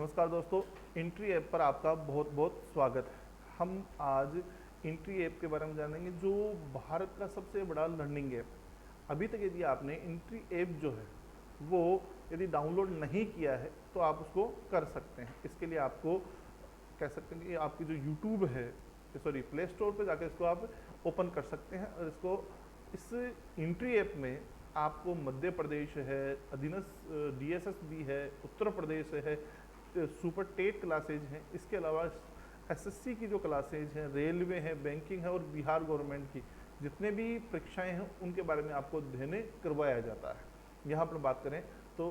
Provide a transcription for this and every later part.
नमस्कार दोस्तों, entry app पर आपका बहुत बहुत स्वागत है। हम आज एंट्री ऐप के बारे में जानेंगे जो भारत का सबसे बड़ा लर्निंग ऐप। अभी तक यदि आपने एंट्री ऐप जो है वो यदि डाउनलोड नहीं किया है तो आप उसको कर सकते हैं। इसके लिए आपको कह सकते हैं कि आपकी जो यूट्यूब है, सॉरी प्ले स्टोर पर जाकर इसको आप ओपन कर सकते हैं और इस एंट्री ऐप में आपको मध्य प्रदेश है, अधीनस्थ डीएसएस भी है, उत्तर प्रदेश है, सुपर टेट क्लासेज हैं, इसके अलावा एसएससी की जो क्लासेज हैं, रेलवे है, बैंकिंग है और बिहार गवर्नमेंट की जितने भी परीक्षाएं हैं उनके बारे में आपको अध्ययन करवाया जाता है। यहाँ पर बात करें तो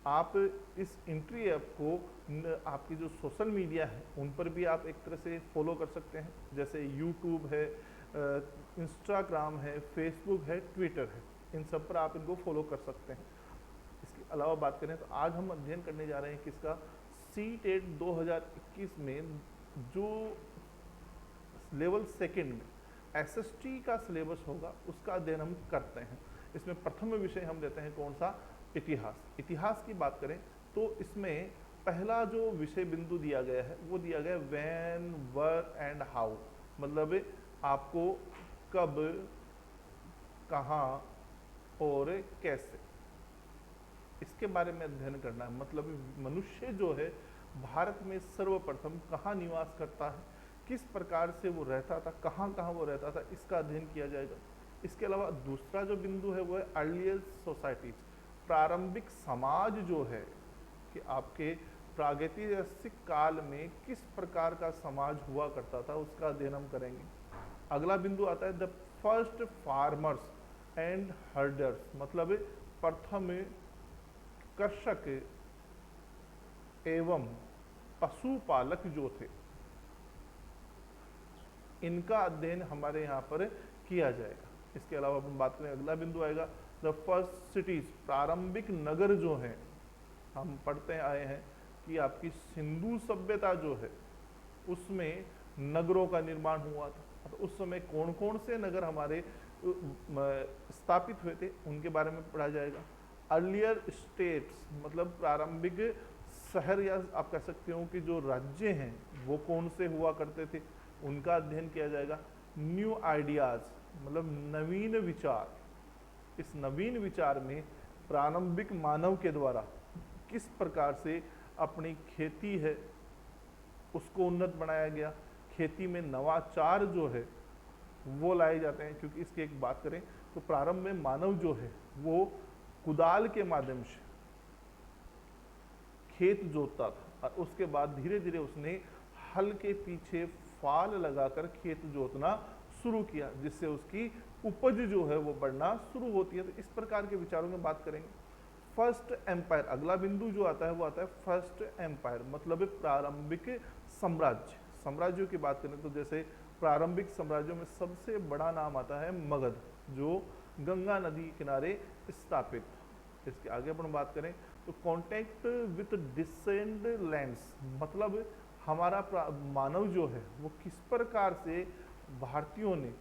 आप इस एंट्री ऐप को आपकी जो सोशल मीडिया है उन पर भी आप एक तरह से फॉलो कर सकते हैं, जैसे यूट्यूब है, इंस्टाग्राम है, फेसबुक है, ट्विटर है, इन सब पर आप इनको फॉलो कर सकते हैं। इसके अलावा बात करें तो आज हम अध्ययन करने जा रहे हैं किसका, सी-टेट 2021 में जो लेवल सेकंड में एसएसटी का सिलेबस होगा उसका अध्ययन हम करते हैं। इसमें प्रथम विषय हम लेते हैं कौन सा, इतिहास। इतिहास की बात करें तो इसमें पहला जो विषय बिंदु दिया गया है वो दिया गया व्हेन, वर एंड हाउ, मतलब आपको कब, कहाँ और कैसे, इसके बारे में अध्ययन करना है। मतलब मनुष्य जो है भारत में सर्वप्रथम कहाँ निवास करता है, किस प्रकार से वो रहता था, कहाँ कहाँ वो रहता था, इसका अध्ययन किया जाएगा। इसके अलावा दूसरा जो बिंदु है वो है अर्लियर सोसाइटीज, प्रारंभिक समाज जो है कि आपके प्रागैतिहासिक काल में किस प्रकार का समाज हुआ करता था, उसका अध्ययन हम करेंगे। अगला बिंदु आता है the first farmers and herders, मतलब प्रथम कृषक एवं पशुपालक जो थे, इनका अध्ययन हमारे यहाँ पर किया जाएगा। इसके अलावा अपन बात करें, अगला बिंदु आएगा द फर्स्ट सिटीज, प्रारंभिक नगर जो हैं। हम पढ़ते आए हैं कि आपकी सिंधु सभ्यता जो है उसमें नगरों का निर्माण हुआ था, तो उस समय कौन कौन से नगर हमारे स्थापित हुए थे उनके बारे में पढ़ा जाएगा। अर्लियर स्टेट्स, मतलब प्रारंभिक शहर या आप कह सकते हो कि जो राज्य हैं वो कौन से हुआ करते थे, उनका अध्ययन किया जाएगा। न्यू आइडियाज, मतलब नवीन विचार, इस नवीन विचार में प्रारंभिक मानव के द्वारा किस प्रकार से अपनी खेती है उसको उन्नत बनाया गया, खेती में नवाचार जो है वो लाए जाते हैं। क्योंकि इसकी एक बात करें तो प्रारंभ में मानव जो है वो कुदाल के माध्यम से खेत जोतता था और उसके बाद धीरे धीरे उसने हल के पीछे फाल लगाकर खेत जोतना शुरू किया, जिससे उसकी उपज जो है वो बढ़ना शुरू होती है। तो इस प्रकार के विचारों में बात करेंगे। फर्स्ट एम्पायर, अगला बिंदु जो आता है वो आता है फर्स्ट एम्पायर, मतलब प्रारंभिक साम्राज्य। साम्राज्यों की बात करें तो जैसे प्रारंभिक साम्राज्यों में सबसे बड़ा नाम आता है मगध, जो गंगा नदी किनारे स्थापित। इसके आगे अपन बात करें तो कॉन्टैक्ट विथ डिसेंड लैंड्स, मतलब हमारा मानव जो है वो किस प्रकार से भारतीयों ने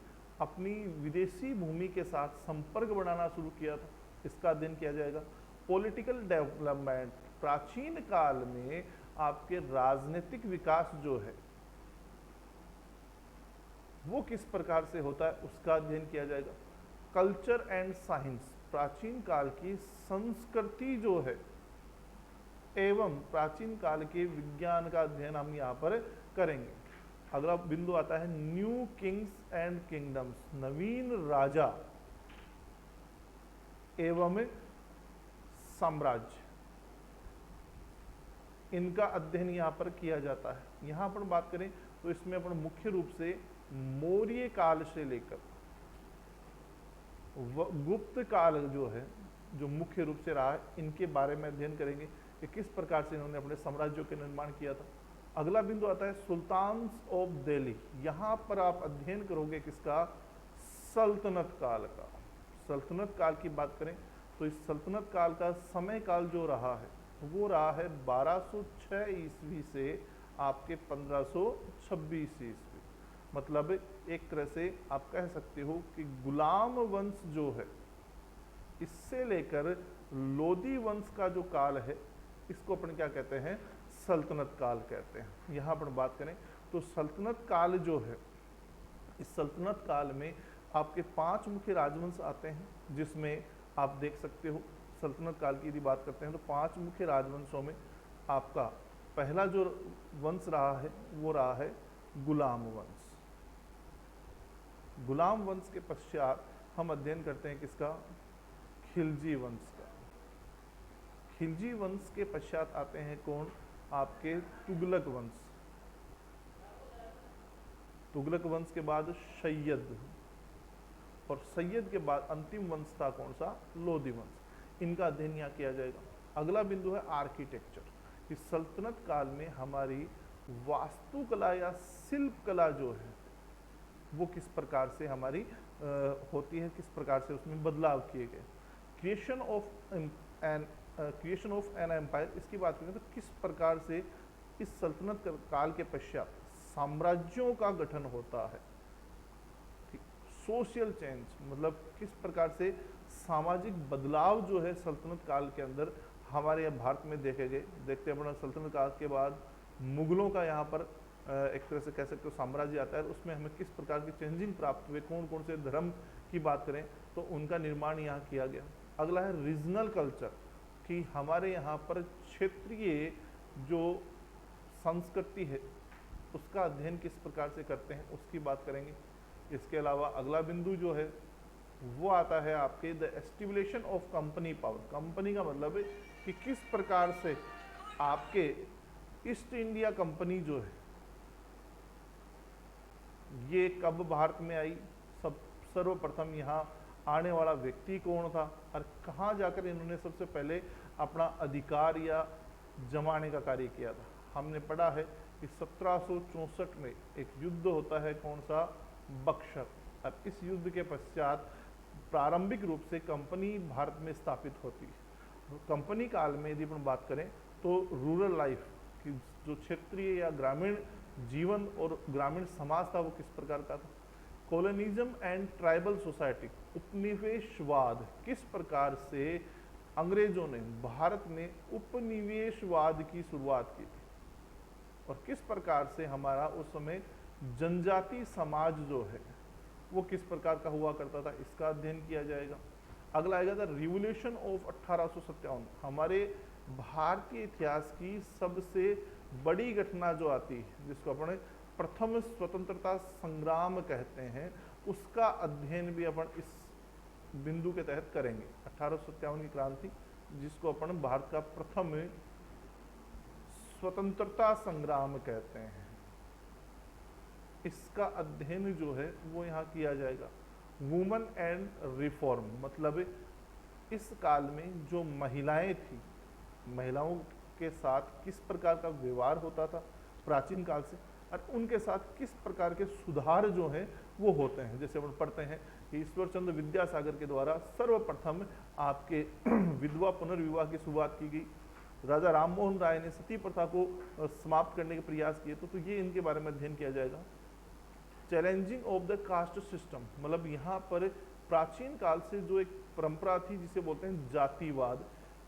अपनी विदेशी भूमि के साथ संपर्क बनाना शुरू किया था, इसका अध्ययन किया जाएगा। पॉलिटिकल डेवलपमेंट, प्राचीन काल में आपके राजनीतिक विकास जो है वो किस प्रकार से होता है, उसका अध्ययन किया जाएगा। कल्चर एंड साइंस, प्राचीन काल की संस्कृति जो है एवं प्राचीन काल के विज्ञान का अध्ययन हम यहाँ पर करेंगे। अगला बिंदु आता है न्यू किंग्स एंड किंगडम्स, नवीन राजा एवं साम्राज्य, इनका अध्ययन यहाँ पर किया जाता है। यहाँ पर बात करें तो इसमें अपन मुख्य रूप से मौर्य काल से लेकर गुप्त काल जो है, जो मुख्य रूप से रहा है, इनके बारे में अध्ययन करेंगे कि किस प्रकार से इन्होंने अपने साम्राज्यों के निर्माण किया था। अगला बिंदु आता है सुल्तान्स ऑफ दिल्ली, यहाँ पर आप अध्ययन करोगे किसका, सल्तनत काल का। सल्तनत काल की बात करें तो इस सल्तनत काल का समय काल जो रहा है वो रहा है 1206 ईस्वी से आपके 1526 ईस्वी, मतलब एक तरह से आप कह सकते हो कि गुलाम वंश जो है इससे लेकर लोधी वंश का जो काल है इसको अपन क्या कहते हैं, सल्तनत काल कहते हैं। यहाँ पर बात करें तो सल्तनत काल जो है, इस सल्तनत काल में आपके 5 मुख्य राजवंश आते हैं, जिसमें आप देख सकते हो सल्तनत काल की यदि बात करते हैं तो 5 मुख्य राजवंशों में आपका पहला जो वंश रहा है वो रहा है गुलाम वंश। गुलाम वंश के पश्चात हम अध्ययन करते हैं किसका? खिलजी वंश का। खिलजी वंश के पश्चात आते हैं कौन? आपके तुगलक वंश। तुगलक वंश के बाद सैयद, और सैयद के बाद अंतिम वंश था कौन सा? लोधी वंश। इनका अध्ययन यहाँ किया जाएगा। अगला बिंदु है आर्किटेक्चर। इस सल्तनत काल में हमारी वास्तुकला या शिल्प कला जो है वो किस प्रकार से हमारी होती है, किस प्रकार से उसमें बदलाव किए गए। क्रिएशन ऑफ एन एम्पायर, इसकी बात करें तो किस प्रकार से इस सल्तनत काल के पश्चात साम्राज्यों का गठन होता है। सोशल चेंज मतलब किस प्रकार से सामाजिक बदलाव जो है सल्तनत काल के अंदर हमारे यहाँ भारत में देखे गए। देखते हैं अपना सल्तनत काल के बाद मुगलों का यहाँ पर एक तरह से कह सकते हो साम्राज्य आता है, उसमें हमें किस प्रकार की चेंजिंग प्राप्त हुए, कौन कौन से धर्म की बात करें तो उनका निर्माण यहाँ किया गया। अगला है रीजनल कल्चर, कि हमारे यहाँ पर क्षेत्रीय जो संस्कृति है उसका अध्ययन किस प्रकार से करते हैं उसकी बात करेंगे। इसके अलावा अगला बिंदु जो है वो आता है आपके the establishment of company power. Company का मतलब है कि किस प्रकार से आपके ईस्ट इंडिया कंपनी जो है ये कब भारत में आई, सब सर्वप्रथम यहाँ आने वाला व्यक्ति कौन था और कहाँ जाकर इन्होंने सबसे पहले अपना अधिकार या जमाने का कार्य किया था। हमने पढ़ा है कि 1764 में एक युद्ध होता है कौन सा? बक्सर। और इस युद्ध के पश्चात प्रारंभिक रूप से कंपनी भारत में स्थापित होती है। कंपनी काल में यदि अपन बात करें तो रूरल लाइफ की जो क्षेत्रीय या ग्रामीण जीवन और ग्रामीण समाज था वो किस प्रकार का था। कॉलोनिज्म एंड ट्राइबल सोसाइटी, उपनिवेशवाद, किस प्रकार से अंग्रेजों ने भारत में उपनिवेशवाद की शुरुआत की थी और किस प्रकार से हमारा उस समय जनजाति समाज जो है वो किस प्रकार का हुआ करता था, इसका अध्ययन किया जाएगा। अगला आएगा द रिवोल्यूशन ऑफ 1857। हमारे भारतीय इतिहास की सबसे बड़ी घटना जो आती है जिसको अपन प्रथम स्वतंत्रता संग्राम कहते हैं, उसका अध्ययन भी अपन इस बिंदु के तहत करेंगे। 1857 की क्रांति जिसको अपन भारत का प्रथम स्वतंत्रता संग्राम कहते हैं, इसका अध्ययन जो है वो यहाँ किया जाएगा। वुमन एंड रिफॉर्म मतलब इस काल में जो महिलाएं थी, महिलाओं के साथ किस प्रकार का व्यवहार होता था प्राचीन काल से और उनके साथ किस प्रकार के सुधार जो हैं वो होते हैं। जैसे अपन पढ़ते हैं कि ईश्वर चंद्र विद्यासागर के द्वारा सर्वप्रथम आपके विधवा पुनर्विवाह की शुरुआत की गई। राजा राममोहन राय ने सती प्रथा को समाप्त करने के प्रयास किए, तो ये इनके बारे में अध्ययन किया जाएगा। Challenging of the caste system मतलब यहाँ पर प्राचीन काल से जो एक परंपरा थी जिसे बोलते हैं जातिवाद,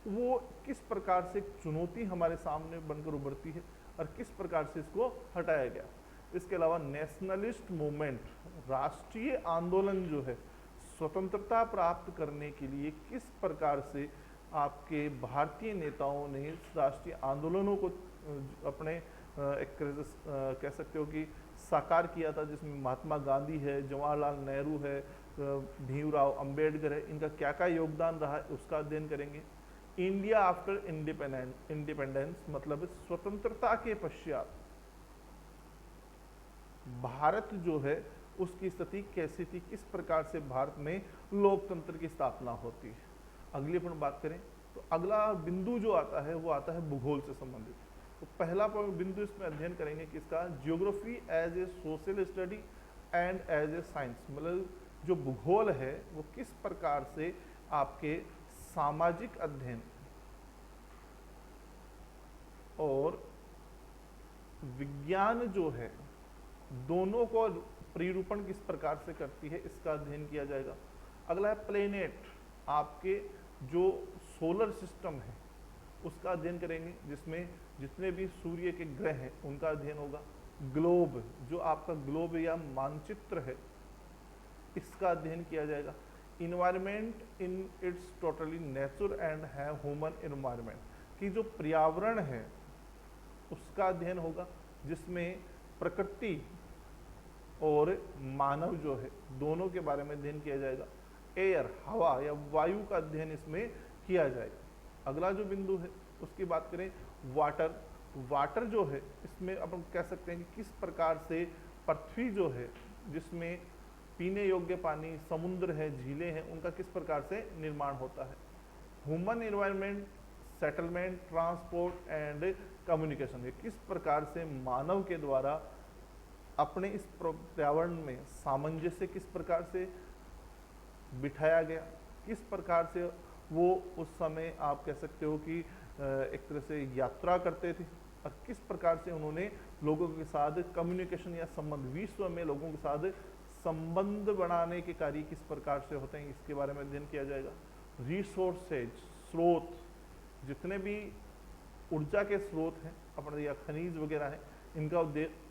वो किस प्रकार से एक चुनौती हमारे सामने बनकर उभरती है और किस प्रकार से इसको हटाया गया। इसके अलावा नेशनलिस्ट मूवमेंट, राष्ट्रीय आंदोलन जो है स्वतंत्रता प्राप्त करने के लिए किस प्रकार से आपके भारतीय नेताओं ने राष्ट्रीय आंदोलनों को अपने एक कह सकते हो कि साकार किया था, जिसमें महात्मा गांधी है, जवाहरलाल नेहरू है, भीमराव अंबेडकर है, इनका क्या क्या योगदान रहा है उसका अध्ययन करेंगे। इंडिया आफ्टर इंडिपेंडेंस मतलब स्वतंत्रता के पश्चात भारत जो है उसकी स्थिति कैसी थी, किस प्रकार से भारत में लोकतंत्र की स्थापना होती है। अगली अपन बात करें तो अगला बिंदु जो आता है वो आता है भूगोल से संबंधित। तो पहला बिंदु इसमें अध्ययन करेंगे किसका? Geography as a social study and as a science मतलब जो भूगोल है वो किस प्रकार से आपके सामाजिक अध्ययन और विज्ञान जो है दोनों को परिरूपण किस प्रकार से करती है, इसका अध्ययन किया जाएगा। अगला है प्लेनेट, आपके जो सोलर सिस्टम है उसका अध्ययन करेंगे, जिसमें जितने भी सूर्य के ग्रह हैं उनका अध्ययन होगा। ग्लोब, जो आपका ग्लोब या मानचित्र है, इसका अध्ययन किया जाएगा। Environment in its totally nature and है ह्यूमन इन्वायरमेंट, कि जो पर्यावरण है उसका अध्ययन होगा, जिसमें प्रकृति और मानव जो है दोनों के बारे में अध्ययन किया जाएगा। एयर, हवा या वायु का अध्ययन इसमें किया जाएगा। अगला जो बिंदु है उसकी बात करें, वाटर। वाटर जो है इसमें अपन कह सकते हैं कि किस प्रकार से पृथ्वी जो है, जिसमें पीने योग्य पानी, समुद्र है, झीलें हैं, उनका किस प्रकार से निर्माण होता है। Human environment, settlement, transport and communication, ये किस प्रकार से मानव के द्वारा अपने इस पर्यावरण में सामंजस्य किस प्रकार से बिठाया गया, किस प्रकार से वो उस समय आप कह सकते हो कि एक तरह से यात्रा करते थे, और किस प्रकार से उन्होंने लोगों के साथ कम्युनिकेशन या संबंध, विश्व में लोगों के साथ संबंध बनाने के कार्य किस प्रकार से होते हैं, इसके बारे में अध्ययन किया जाएगा। रिसोर्सेज, स्रोत, जितने भी ऊर्जा के स्रोत हैं अपने या खनिज वगैरह हैं, इनका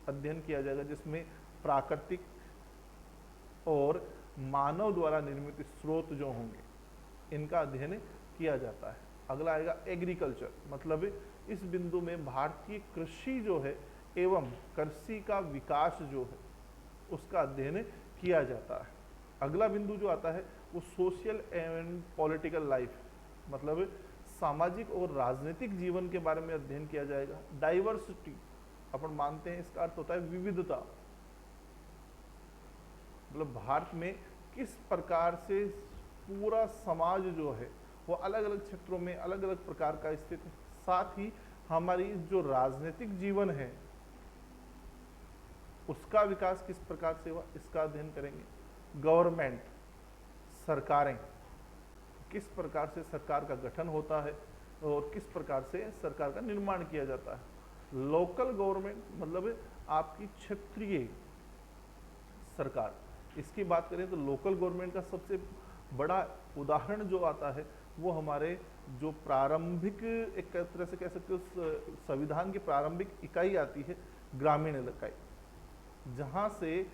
अध्ययन किया जाएगा, जिसमें प्राकृतिक और मानव द्वारा निर्मित स्रोत जो होंगे इनका अध्ययन किया जाता है। अगला आएगा एग्रीकल्चर, मतलब इस बिंदु में भारतीय कृषि जो है एवं कृषि का विकास जो है उसका अध्ययन किया जाता है। अगला बिंदु जो आता है वो सोशल एंड पॉलिटिकल लाइफ, मतलब सामाजिक और राजनीतिक जीवन के बारे में अध्ययन किया जाएगा। डाइवर्सिटी, अपन मानते हैं इसका अर्थ होता है विविधता, मतलब भारत में किस प्रकार से पूरा समाज जो है वो अलग अलग क्षेत्रों में अलग अलग प्रकार का स्थित है। साथ ही हमारी जो राजनीतिक जीवन है उसका विकास किस प्रकार से हुआ, इसका अध्ययन करेंगे। गवर्नमेंट, सरकारें, किस प्रकार से सरकार का गठन होता है और किस प्रकार से सरकार का निर्माण किया जाता है। लोकल गवर्नमेंट, मतलब आपकी क्षेत्रीय सरकार, इसकी बात करें तो लोकल गवर्नमेंट का सबसे बड़ा उदाहरण जो आता है वो हमारे जो प्रारंभिक, एक तरह से कह सकते हो संविधान की प्रारंभिक इकाई आती है ग्रामीण इकाई, जहाँ से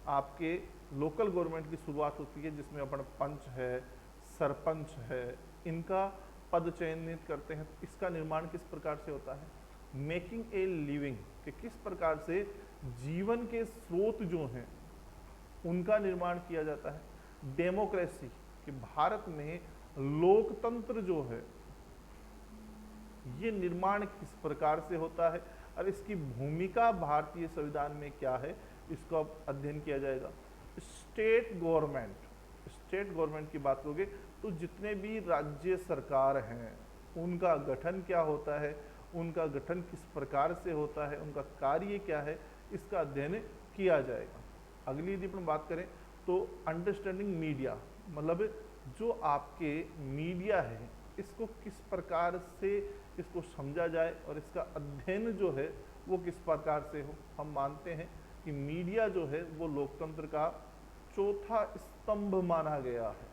आपके लोकल गवर्नमेंट की शुरुआत होती है, जिसमें अपन पंच है, सरपंच है, इनका पद चयनित करते हैं। इसका निर्माण किस प्रकार से होता है। मेकिंग ए लिविंग, कि किस प्रकार से जीवन के स्रोत जो हैं उनका निर्माण किया जाता है। डेमोक्रेसी, कि भारत में लोकतंत्र जो है ये निर्माण किस प्रकार से होता है और इसकी भूमिका भारतीय संविधान में क्या है, इसका अध्ययन किया जाएगा। स्टेट गवर्नमेंट, स्टेट गवर्नमेंट की बात करोगे तो जितने भी राज्य सरकार हैं उनका गठन क्या होता है, उनका गठन किस प्रकार से होता है, उनका कार्य क्या है, इसका अध्ययन किया जाएगा। अगली यदि अपन बात करें तो अंडरस्टैंडिंग मीडिया, मतलब जो आपके मीडिया है इसको किस प्रकार से इसको समझा जाए और इसका अध्ययन जो है वो किस प्रकार से हो। हम मानते हैं कि मीडिया जो है वो लोकतंत्र का चौथा स्तंभ माना गया है।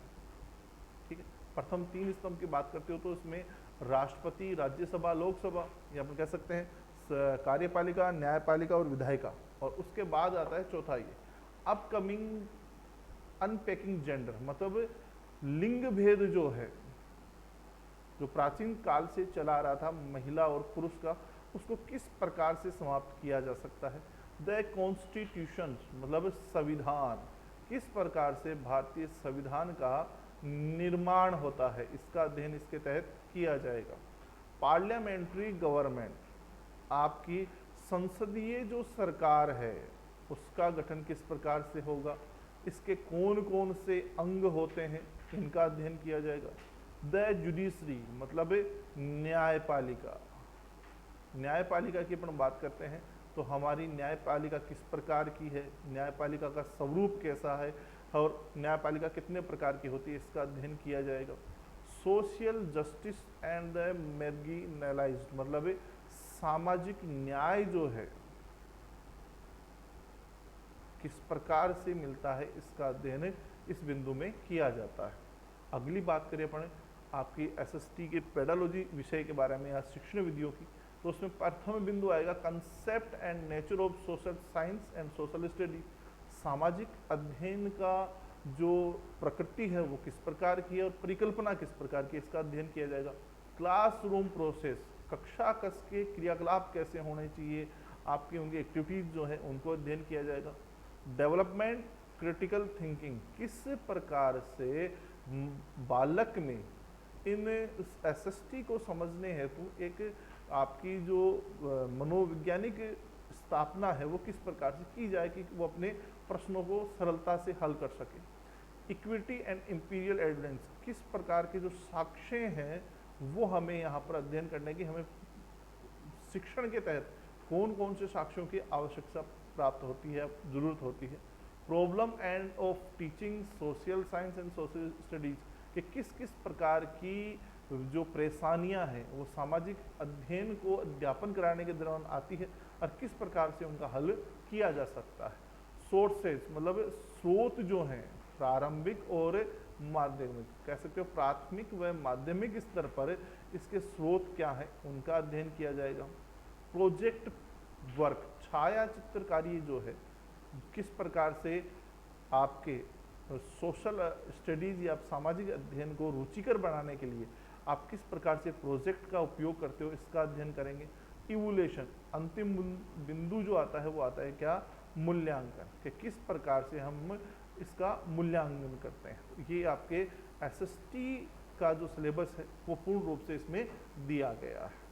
ठीक है, प्रथम 3 स्तंभ की बात करते हो तो इसमें राष्ट्रपति, राज्यसभा, लोकसभा, या अपन कह सकते हैं कार्यपालिका, न्यायपालिका और विधायिका, और उसके बाद आता है चौथा ये अपकमिंग अनपैकिंग जेंडर, मतलब लिंग भेद जो है, जो प्राचीन काल से चला आ रहा था महिला और पुरुष का, उसको किस प्रकार से समाप्त किया जा सकता है। द कॉन्स्टिट्यूशन, मतलब संविधान, किस प्रकार से भारतीय संविधान का निर्माण होता है, इसका अध्ययन इसके तहत किया जाएगा। पार्लियामेंट्री गवर्नमेंट, आपकी संसदीय जो सरकार है उसका गठन किस प्रकार से होगा, इसके कौन कौन से अंग होते हैं, इनका अध्ययन किया जाएगा। द जुडिशरी, मतलब न्यायपालिका, न्यायपालिका की अपन बात करते हैं तो हमारी न्यायपालिका किस प्रकार की है, न्यायपालिका का स्वरूप कैसा है और न्यायपालिका कितने प्रकार की होती है, इसका अध्ययन किया जाएगा। Social justice and the marginalised, मतलब सामाजिक न्याय जो है किस प्रकार से मिलता है, इसका अध्ययन इस बिंदु में किया जाता है। अगली बात करें अपन आपकी एसएसटी के पेडालॉजी विषय के बारे में या शिक्षण विधियों की, तो उसमें प्रथम बिंदु आएगा concept and nature of social science and social study. सामाजिक अध्ययन का जो प्रकृति है वो किस प्रकार की है और परिकल्पना किस प्रकार की, इसका अध्ययन किया जाएगा। क्लासरूम प्रोसेस, कक्षा कक्ष के क्रियाकलाप कैसे होने चाहिए, आपकी उनकी एक्टिविटीज जो है उनको अध्ययन किया जाएगा। डेवलपमेंट क्रिटिकल थिंकिंग, किस प्रकार से बालक में इन एसएसटी को समझने हेतु एक आपकी जो मनोवैज्ञानिक स्थापना है वो किस प्रकार से की जाए कि वो अपने प्रश्नों को सरलता से हल कर सके। इक्विटी एंड इंपीरियल एविडेंस, किस प्रकार के जो साक्ष्य हैं वो हमें यहाँ पर अध्ययन करने की, हमें शिक्षण के तहत कौन कौन से साक्ष्यों की आवश्यकता प्राप्त होती है, जरूरत होती है। Problem end of teaching social science and social studies, कि किस किस प्रकार की जो परेशानियां हैं वो सामाजिक अध्ययन को अध्यापन कराने के दौरान आती है और किस प्रकार से उनका हल किया जा सकता है। सोर्सेज मतलब स्रोत जो हैं प्रारंभिक और माध्यमिक, कह सकते हो प्राथमिक व माध्यमिक स्तर पर इसके स्रोत क्या है उनका अध्ययन किया जाएगा। प्रोजेक्ट वर्क, छाया चित्रकारी जो है किस प्रकार से आपके सोशल स्टडीज या सामाजिक अध्ययन को रुचिकर बनाने के लिए आप किस प्रकार से प्रोजेक्ट का उपयोग करते हो, इसका अध्ययन करेंगे। इवोल्यूशन, अंतिम बिंदु जो आता है वो आता है क्या, मूल्यांकन, कि किस प्रकार से हम इसका मूल्यांकन करते हैं। ये आपके एसएसटी का जो सिलेबस है वो पूर्ण रूप से इसमें दिया गया है।